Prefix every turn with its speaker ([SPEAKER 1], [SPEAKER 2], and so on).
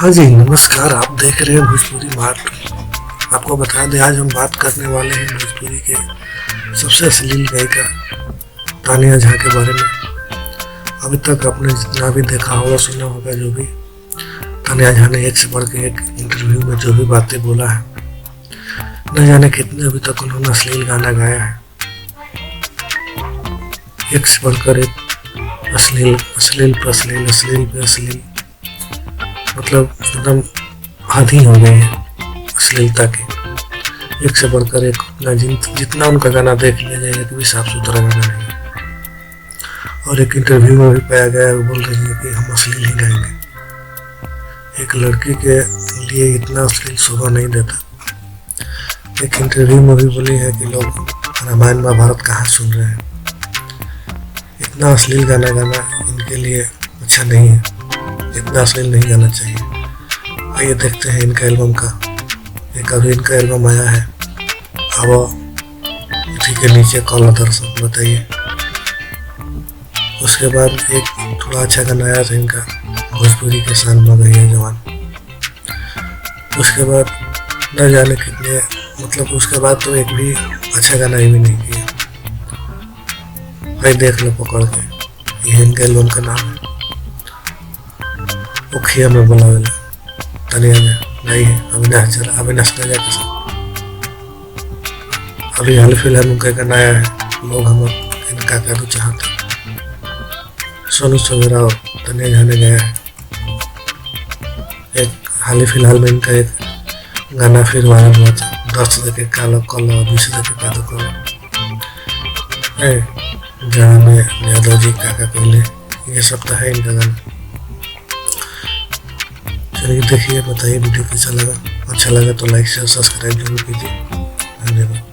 [SPEAKER 1] हाँ जी, नमस्कार। आप देख रहे हैं भोजपुरी मार्ट। आपको बता दें, आज हम बात करने वाले हैं भोजपुरी के सबसे अश्लील गायिका तानिया झा के बारे में। अभी तक आपने जितना भी देखा होगा, सुना होगा, जो भी तानिया झा ने एक से बढ़ के एक इंटरव्यू में जो भी बातें बोला है, न जाने कितने अभी तक उन्होंने अश्लील गाना गाया है। एक से बढ़कर एक अश्लील अश्लील पे अश्लील, अश्लील पे अश्लील, मतलब एकदम आदी हो गए हैं अश्लीलता के। एक से बढ़कर एक, जितना उनका गाना देख लिया जाए, एक भी साफ सुथरा गाना नहीं है। और एक इंटरव्यू में भी पाया गया, वो बोल रही है कि हम अश्लील ही गाएंगे। एक लड़की के लिए इतना अश्लील शोभा नहीं देता। एक इंटरव्यू में भी बोली है कि लोग रामायण महाभारत कहाँ सुन रहे हैं। इतना अश्लील गाना गाना इनके लिए अच्छा नहीं है, इतना अश्लील नहीं गाना चाहिए। आइए देखते हैं इनका एल्बम का। एक अभी इनका एल्बम आया है, अब इसी के नीचे कॉल दर्शक बताइए। उसके बाद एक थोड़ा अच्छा गाना आया था इनका, भोजपुरी के शान में गई है जवान। उसके बाद न जाने कितने, मतलब उसके बाद तो एक भी अच्छा गाना ही भी नहीं किया। भाई देख लो पकड़ के, ये इनका एल्बम का नाम है उखिया में बोला वाला। तानिया ने गाई है अविनाश राजा के साथ। अभी हाल फिलहाल उनका गाना आया है, लोग हम इनका कदू चाहते। सोनू सवेरा और तानिया झा ने गाया है। एक हाल फिलहाल में इनका एक गाना फिर वायरल हुआ था, 10 देखे कालो कलो 20 देखे कादो कलो। जहाँ में यादव जी काका कहले, ये सब तो है इनका गाना। चलिए देखिए, बताइए वीडियो कैसा लगा। अच्छा लगा तो लाइक शेयर सब्सक्राइब जरूर कीजिए। धन्यवाद।